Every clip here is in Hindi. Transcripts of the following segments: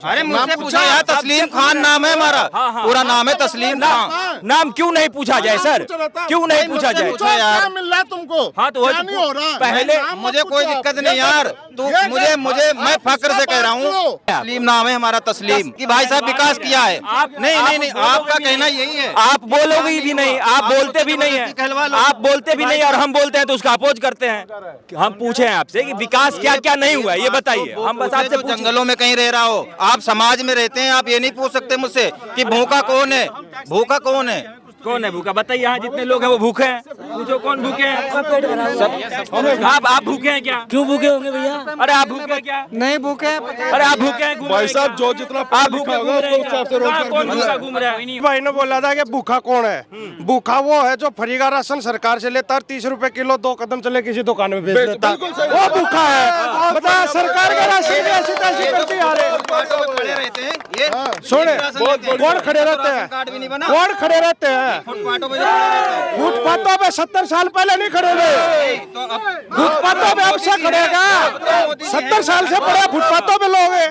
अरे मुझसे पूछा यार, तस्लीम खान नाम है हमारा। पूरा नाम है तस्लीम खान। नाम क्यों नहीं पूछा जाए सर, क्यों नहीं पूछा जाए? पूछा यार, क्या मिल रहा है तुमको? हाँ तो क्या नहीं हो रहा? पहले मुझे कोई दिक्कत नहीं यार, तू मुझे मैं फक्र से कह रहा हूँ, तस्लीम नाम है हमारा, तस्लीम कि भाई साहब विकास किया है। नहीं, आपका कहना यही है। आप बोलोगे भी नहीं, आप बोलते भी नहीं है, आप बोलते भी नहीं और हम बोलते हैं तो उसका अपोज करते हैं। हम पूछे हैं आपसे कि विकास क्या क्या नहीं हुआ ये बताइए। हम बस आपसे जंगलों में कहीं रह रहा हो, आप समाज में रहते हैं, आप ये नहीं पूछ सकते मुझसे कि भूखा कौन है, भूखा कौन है? कौन है भूखा बताइए। यहाँ जितने लोग हैं वो भूखे हैं, पूछो कौन भूखे हैं? आप भूखे हैं क्या? क्यों भूखे होंगे भैया? अरे आप भूखे हैं क्या? नहीं भूखे। अरे आप भूखे हैं? भाई साहब जो जितना आप भूखे घूम रहे हैं क्या? कौन भूखा घूम रहा है? भाई ने बोला था कि भूखा कौन है? भूखा वो है जो फ्री का राशन सरकार से लेता है, 30 रुपए किलो, 2 कदम चले किसी दुकान में बेच देता है, वो भूखा है। बता, सरकार का राशन भी ऐसी तैसी करती आ रहे। खड़े रहते हैं ये, सुने, कौन खड़े रहते हैं? कौन खड़े रहते हैं? फुटपाथों पे 70 साल पहले नहीं खड़े हुए, फुटपाथों पे अब से खड़ेगा। 70 साल से बड़े फुटपाथों पे लोग हैं।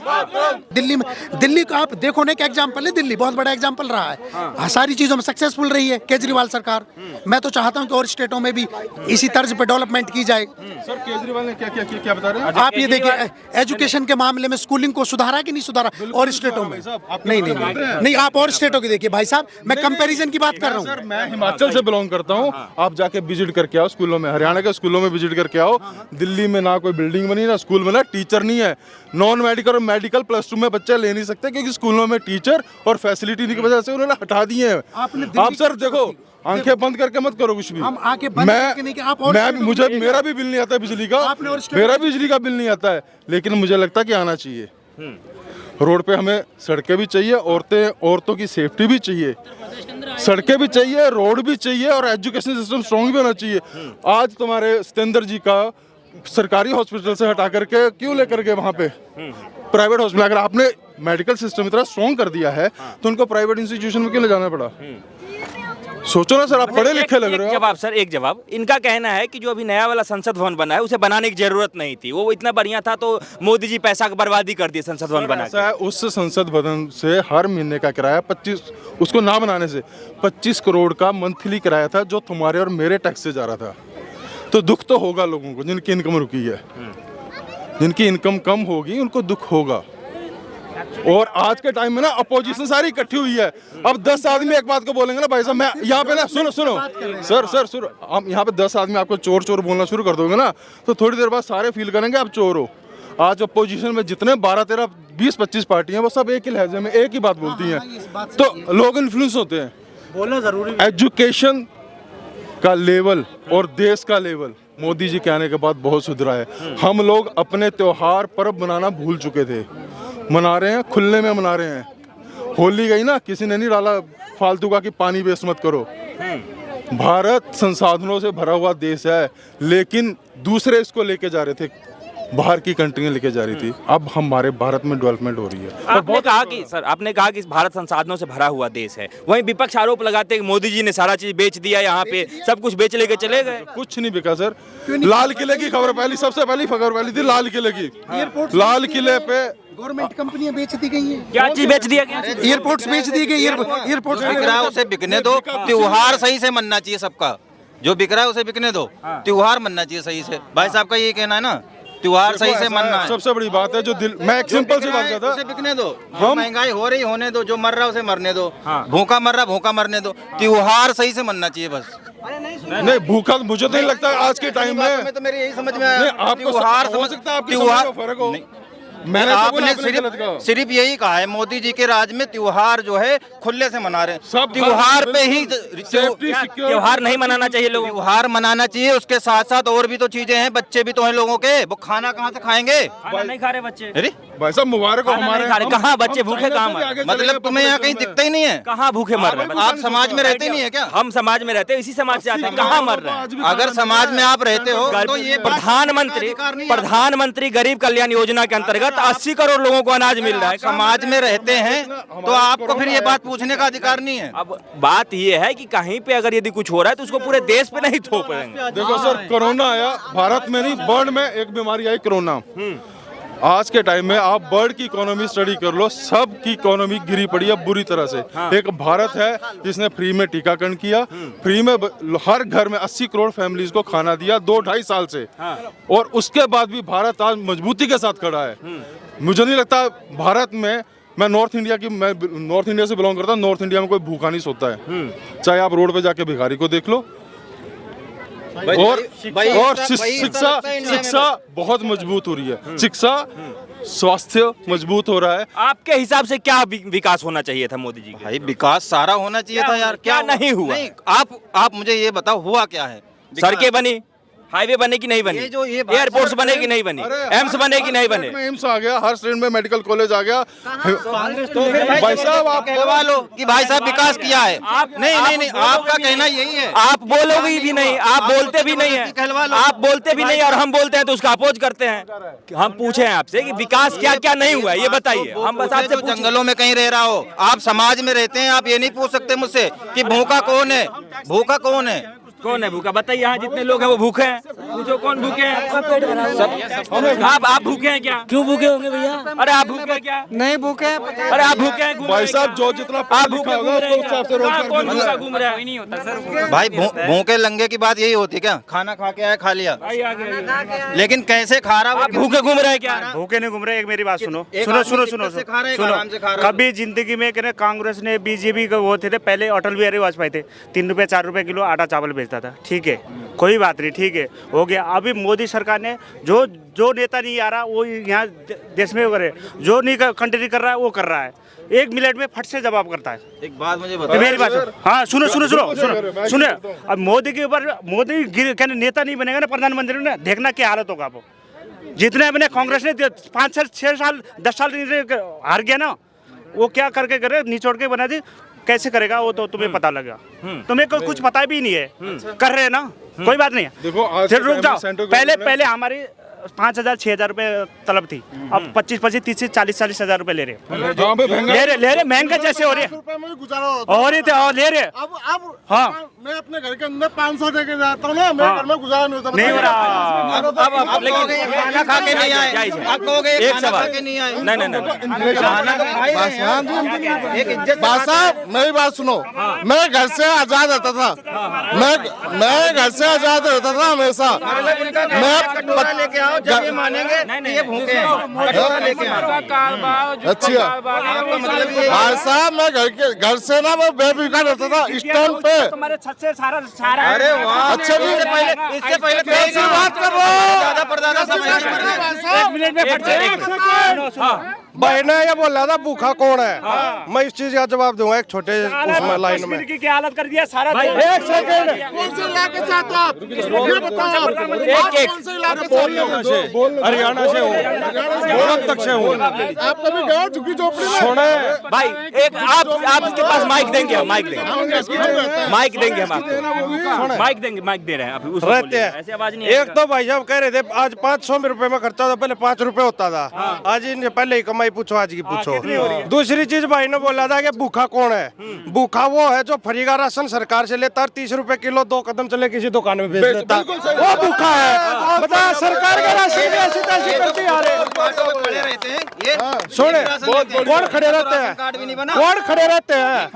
दिल्ली का आप देखो ना, एक एग्जाम्पल है, दिल्ली बहुत बड़ा एग्जाम्पल रहा है, सारी चीजों में सक्सेसफुल रही है केजरीवाल सरकार। मैं तो चाहता हूं कि और स्टेटों में भी इसी तर्ज पे डेवलपमेंट की जाए। सर केजरीवाल ने क्या क्या किया, क्या बता रहे हैं आप ये देखिए, एजुकेशन के मामले में स्कूलिंग को सुधारा कि नहीं सुधारा और स्टेटों में? नहीं, आप और स्टेटों की देखिए भाई साहब, मैं कंपैरिजन की बात कर रहा हूँ। मैं हिमाचल से बिलोंग करता हूँ, आप जाके विजिट करके आओ स्कूलों में, हरियाणा के स्कूलों में विजिट करके आओ। दिल्ली में ना कोई बिल्डिंग बनी, ना स्कूल बना, टीचर नहीं है। नॉन मेडिकल और मेडिकल +2 में बच्चे ले नहीं सकते क्योंकि स्कूलों में टीचर और फैसिलिटी की वजह से उन्होंने हटा दिए हैं। आप सर देखो, आंखें बंद करके मत करो कुछ भी। हम आंखें बंद करके नहीं कि आप और मैं मुझे मेरा भी बिल नहीं आता है बिजली का, मेरा बिजली का बिल नहीं आता है, लेकिन मुझे लगता है कि आना चाहिए। रोड पे हमें सड़कें भी चाहिए, औरतों की सेफ्टी भी चाहिए, सड़कें भी चाहिए, रोड भी चाहिए और एजुकेशन सिस्टम स्ट्रॉन्ग भी होना चाहिए। आज तुम्हारे सतेंद्र जी का सरकारी हॉस्पिटल से हटा करके क्यों लेकर गए वहाँ पे प्राइवेट हॉस्पिटल? अगर आपने मेडिकल सिस्टम इतना स्ट्रॉन्ग कर दिया है तो उनको प्राइवेट इंस्टीट्यूशन में क्यों ले जाना पड़ा? सोचो ना सर, आप पढ़े लिखे लग रहे हो। जवाब सर, एक जवाब। इनका कहना है कि जो अभी नया वाला संसद भवन बना है उसे बनाने की जरूरत नहीं थी, वो इतना बढ़िया था तो मोदी जी पैसा बर्बादी कर दिए संसद भवन बना के। उस संसद भवन से हर महीने का किराया 25, उसको ना बनाने से 25 करोड़ का मंथली किराया था, जो तुम्हारे और मेरे टैक्स से जा रहा था। तो दुख तो होगा लोगों को जिनकी इनकम रुकी है, जिनकी इनकम कम होगी उनको दुख होगा। और आज के टाइम में ना अपोजिशन सारी इकट्ठी हुई है। अब 10 आदमी एक बात को बोलेंगे ना भाई साहब, मैं यहाँ पे ना सुनो सर, हम यहाँ पे 10 आदमी आपको चोर चोर बोलना शुरू कर दोगे ना तो थोड़ी देर बाद सारे फील करेंगे आप चोर हो। आज अपोजिशन में जितने 12, 13, 20, 25 पार्टियां, वो सब एक ही लहजे में एक ही बात बोलती हैं, तो लोग इन्फ्लुएंस होते हैं। बोलना जरूरी। एजुकेशन का लेवल और देश का लेवल मोदी जी के आने के बाद बहुत सुधरा है। हम लोग अपने त्योहार पर्व मनाना भूल चुके थे, मना रहे हैं, खुले में मना रहे हैं। होली गई ना, किसी ने नहीं डाला फालतू का कि पानी वेस्ट मत करो। भारत संसाधनों से भरा हुआ देश है, लेकिन दूसरे इसको लेके जा रहे थे, बाहर की कंट्रियां लेके जा रही थी। अब हमारे भारत में डेवलपमेंट हो रही है। आपने कहा कि भारत संसाधनों से भरा हुआ देश है, वहीं विपक्ष आरोप लगाते हैं कि मोदी जी ने सारा चीज बेच दिया, यहाँ पे सब कुछ बेच लेके चले गए। कुछ नहीं बिका सर। लाल किले की खबर पहली, सबसे पहली खबर पहली थी लाल किले की। लाल किले पे गवर्नमेंट कंपनियां बेच दी गई हैं। क्या चीज बेच दिया गया? एयरपोर्ट्स बेच दिए गए, एयरपोर्ट्स बिक रहा है उसे बिकने दो, त्योहार सही से मनना चाहिए सबका। जो बिक रहा है उसे बिकने दो, त्योहार मनना चाहिए सही से। भाई साहब का ये कहना है ना, त्योहार सही से मनना है। सबसे बड़ी बात है जो दिल, मैं एक सिंपल सी बात करता, उसे बिकने दो। महंगाई हो रही होने दो, जो मर रहा उसे मरने दो, भूखा मर रहा भूखा मरने दो, त्योहार सही से मनना चाहिए बस। नहीं भूखा मुझे तो नहीं लगता आज के टाइम में। तो मेरी यही समझ में आया, आपको त्योहार हो सकता है, त्योहार फर्क हो। मैंने आपने सिर्फ यही कहा है, मोदी जी के राज में त्योहार जो है खुले से मना रहे हैं। त्योहार पे ही त्योहार नहीं मनाना चाहिए लोगों को। त्योहार मनाना चाहिए, उसके साथ साथ और भी तो चीजें हैं, बच्चे भी तो हैं लोगों के, वो खाना कहाँ से खाएंगे? खाना नहीं खा रहे बच्चे। अरे भाई साहब मुबारक हो हमारे। कहाँ बच्चे भूखे कहाँ मर रहे? मतलब तुम्हें यहाँ कहीं दिखता ही नहीं है? कहाँ भूखे मर रहे हैं? आप समाज में रहते ही नहीं है क्या? हम समाज में रहते हैं, इसी समाज से आते हैं, कहाँ मर रहे हैं? अगर समाज में आप रहते हो तो ये प्रधानमंत्री गरीब कल्याण योजना के अंतर्गत 80 करोड़ लोगों को अनाज मिल रहा है। समाज में रहते हैं तो आपको फिर ये बात पूछने का अधिकार नहीं है। अब बात ये है कि कहीं पे अगर यदि कुछ हो रहा है तो उसको पूरे देश पे नहीं थोप देंगे। देखो सर, कोरोना आया भारत में नहीं, वर्ल्ड में एक बीमारी आई कोरोना। आज के टाइम में आप वर्ल्ड की इकोनॉमी स्टडी कर लो, सब की इकोनॉमी गिरी पड़ी है बुरी तरह से। एक भारत है जिसने फ्री में टीकाकरण किया, फ्री में हर घर में 80 करोड़ फैमिलीज को खाना दिया 2-2.5 साल से, और उसके बाद भी भारत आज मजबूती के साथ खड़ा है। मुझे नहीं लगता भारत में, मैं नॉर्थ इंडिया से बिलोंग करता हूँ, नॉर्थ इंडिया में कोई भूखा नहीं सोता है। चाहे आप रोड पे जाके भिखारी को देख लो। और शिक्षा बहुत मजबूत हो रही है, शिक्षा स्वास्थ्य मजबूत हो रहा है। आपके हिसाब से क्या विकास होना चाहिए था मोदी जी के? भाई विकास सारा होना चाहिए था यार, क्या नहीं हुआ? नहीं, आप मुझे ये बताओ हुआ क्या है? सड़कें बनी, हाईवे बने कि नहीं बनी, एयरपोर्ट्स बने कि नहीं बने, एम्स बने कि नहीं बने? एम्स आ गया, हर स्टेट में मेडिकल कॉलेज आ गया। भाई साहब आप कहवा लो कि भाई साहब विकास किया है। नहीं, आपका कहना यही है। आप बोलोगे भी नहीं, आप बोलते भी नहीं है, आप बोलते भी नहीं और हम बोलते हैं तो उसका अपोज करते हैं। हम पूछे हैं आपसे कि विकास क्या क्या नहीं हुआ ये बताइए। हम बस आपसे जंगलों में कहीं रह रहा हो, आप समाज में रहते हैं, आप ये नहीं पूछ सकते मुझसे कि भूखा कौन है? भूखा कौन है? कौन है भूखा? बताइए, यहाँ जितने लोग हैं वो भूखे हैं, पूछो कौन भूखे हैं? आप भूखे हैं क्या? क्यों भूखे होंगे भैया? अरे आप भूखे हैं क्या? नहीं भूखे। अरे आप भूखे हैं? भाई साहब जो जितना आप भूखे घूम रहे हैं क्या? कौन भूखा घूम रहा है? नहीं होता सर। भाई भूखे लंगे की बात यही होती है क्या? खाना खा के आया, खा लिया, लेकिन कैसे खा रहा? आप भूखे घूम रहे हैं क्या? भूखे नहीं घूम रहे। एक मेरी बात सुनो, सुनो। कभी जिंदगी में कांग्रेस ने बीजेपी का वो थे पहले, अटल बिहारी वाजपेयी थे, 3 रुपए 4 रुपए किलो आटा चावल बेचता था, ठीक है, कोई बात नहीं, ठीक है, हो गया। अभी मोदी सरकार ने जो नेता नहीं आ रहा वो यहाँ देश में करे, जो नहीं कंट्री कर रहा है वो कर रहा है, 1 मिनट में फट से जवाब करता है। एक बात मुझे बताओ, मेरी बात हाँ सुनो। अब मोदी के ऊपर, मोदी कहने नेता नहीं बनेगा ना प्रधानमंत्री ने, देखना क्या हालत होगा। वो जितने अपने कांग्रेस ने 5 6 साल 10 साल हार गया ना, वो क्या करके करे, निचोड़ के बना दी, कैसे करेगा वो तो तुम्हें पता लगा। तुम्हें कुछ पता भी नहीं है, कर रहे हैं ना, कोई बात नहीं है। देखो आज फिर रुक जाओ, पहले हमारी 5,000 6,000 रुपए तलब थी, अब 25 30 40 हज़ार रुपए ले रहे महंगा जैसे हो रहे थे और ले रहे। अब हाँ मैं अपने घर के अंदर 500 दे के जाता हूँ ना, मेरे घर में गुजारा नहीं होता। नहीं हो रहा। अब लेकिन खाना खा के नहीं आए, आप कहोगे एक खाना सवाल। खा के नहीं आए। नहीं खाना तो खाए हैं। एक इज्जत बात साहब मेरी बात सुनो, मैं घर से आजाद रहता था, मैं घर से आजाद रहता था हमेशा। कटोरा लेके आओ, जब ये मानेंगे नहीं ये भूखे हैं, कटोरा लेके आओ। अच्छा आपका मतलब ये भाई साहब, मैं घर से ना मैं बेफिक्र रहता था स्टैंड पे। तुम्हारे छत से सारा अरे वाह, अच्छा जी, इससे पहले कैसी बात कर रहे हो? दादा परदादा सब ऐसे कर रहे हैं। 1 मिनट में फट से बहने ये बोल रहा था भूखा कौन है, मैं इस चीज का जवाब दूंगा एक छोटे उसमें लाइन में। की क्या हालत कर दिया सारा। एक सेकंड, कौन से इलाके से आते हो आप? ये बताओ आप, कौन से इलाके से? हरियाणा से हूँ, गोरख तक से हूँ। आप कभी गए हो झुग्गी झोपड़ी में? सुने भाई, एक आपके पास माइक देंगे, हम माइक देंगे हम आपको, माइक दे रहे हैं अभी। रहते हैं ऐसे आवाज नहीं एक तो भाई साहब कह रहे थे आज 500 रुपए में खर्चा था, पहले 5 रुपए होता था, आज इनसे पहले ही कमाई पूछो, आज की पूछो। दूसरी चीज भाई ने बोला था कि भूखा कौन है? भूखा वो है जो फ्री का राशन सरकार से लेता है, 30 रुपए किलो 2 कदम चले किसी दुकान में बेच देता, वो भूखा है। बता सरकार का राशन ऐसी तैसी करती आ रहे। खड़े रहते हैं ये सुने कौन खड़े रहते हैं? कौन खड़े रहते हैं?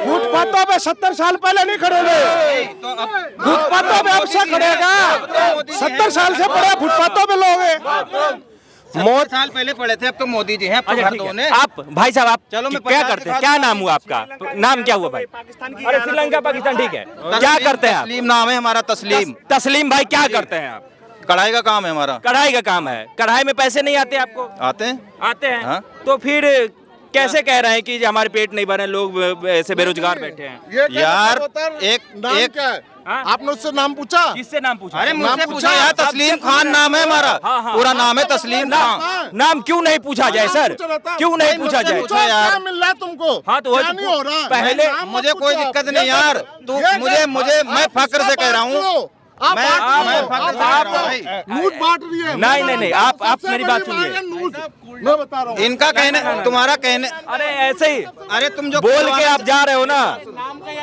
फुटपाथों पे 70 साल पहले नहीं खड़े थे, फुटपाथों पे अब से खड़ेगा। 70 साल से पड़े फुटपाथों पे लोग हैं। 70 साल पहले पढ़े थे, अब तो मोदी जी हैं, अब तो हर दो ने। आप भाई साहब, आप चलो मैं क्या 50 करते हैं? क्या नाम हुआ आपका? नाम क्या हुआ भाई? अरे श्रीलंका पाकिस्तान ठीक है, क्या करते हैं आप? तस्लीम नाम है हमारा, तस्लीम। तस्लीम भाई, क्या करते हैं आप? कढ़ाई का काम है हमारा। कढ़ाई का काम है। कढ़ाई में पैसे नहीं आते आपको? आते हैं। आते हैं। हाँ। तो फिर कैसे कह रहे हैं कि हमारे पेट नहीं भरे, लोग ऐसे बेरोजगार बैठे हैं? यार एक क्या है? आपने उससे नाम पूछा? किससे नाम पूछा? अरे मुझसे पूछा यार, तस्लीम खान नाम है हमारा, पूरा नाम है तस्लीम खान। नाम क्यों नहीं पूछा जाए सर? क्यों नहीं पूछा जाए? पूछा यार, क्या मिल रहा है तुमको? हाँ तो क्या नहीं हो रहा? पहले मुझे कोई दिक्कत नहीं यार, तू मुझे मैं फक्र से कह रहा हूँ, मैं फक्र से कह रहा हूँ भाई। नोट बांट रही है। नहीं, आप मेरी बात सुनिए। मैं बता रहा हूँ, इनका कहने, तुम्हारा कहने, अरे ऐसे ही, अरे तुम जो बोल के आप जा रहे हो ना,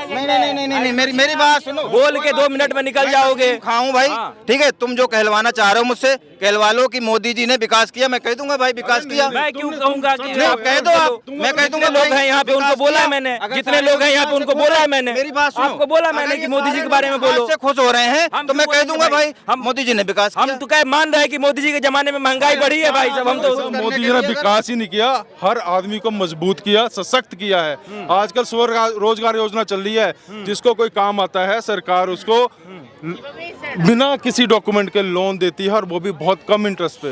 नहीं, मेरी बात सुनो। बोल के 2 मिनट में निकल जाओगे। खाऊं भाई, ठीक है, तुम जो कहलवाना चाह रहे हो मुझसे, कहलवा लो कि मोदी जी ने विकास किया। मैं कह दूंगा भाई विकास किया। मैं क्यों कहूंगा कि नहीं, आप कह दो आप। मैं कह दूंगा लोग हैं यहाँ पे, उनको बोला है मैंने। जितने लोग हैं यहाँ पे उनको बोला है मैंने। मेरी बात सुनो, आपको बोला मैंने कि मोदी जी के बारे में बोलो। से खुश हो रहे हैं तो मैं कह दूंगा भाई हम मोदी जी ने विकास किया। हम तो क्या मान रहे हैं कि मोदी जी के जमाने में महंगाई बढ़ी है भाई साहब। हम तो मोदी जी ने विकास ही नहीं किया, हर आदमी को मजबूत किया, सशक्त किया है। आजकल रोजगार योजना चल रही है, जिसको कोई काम आता है सरकार उसको बिना किसी डॉक्यूमेंट के लोन देती है, और वो भी बहुत कम इंटरेस्ट पे।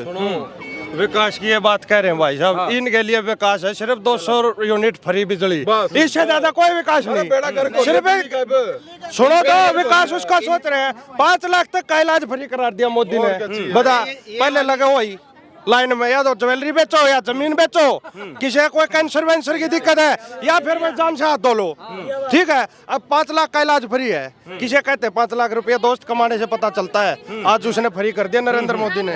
विकास की ये बात कह रहे हैं भाई साहब। इनके लिए विकास है सिर्फ 200 यूनिट फ्री बिजली, इससे ज्यादा कोई विकास नहीं। सिर्फ सुनो तो विकास उसका सोच रहे हैं। 5 लाख तक का इलाज फ्री करा दिया मोदी ने। बता, पहले लगे वही लाइन में, या तो ज्वेलरी बेचो या जमीन बेचो। किसी को कैंसर वैंसर की दिक्कत है या फिर मैं जान से हाथ धो लो, ठीक है। अब 5 लाख का इलाज फ्री है। किसे कहते हैं 5 लाख रुपया दोस्त कमाने से पता चलता है। आज उसने फ्री कर दिया नरेंद्र मोदी ने।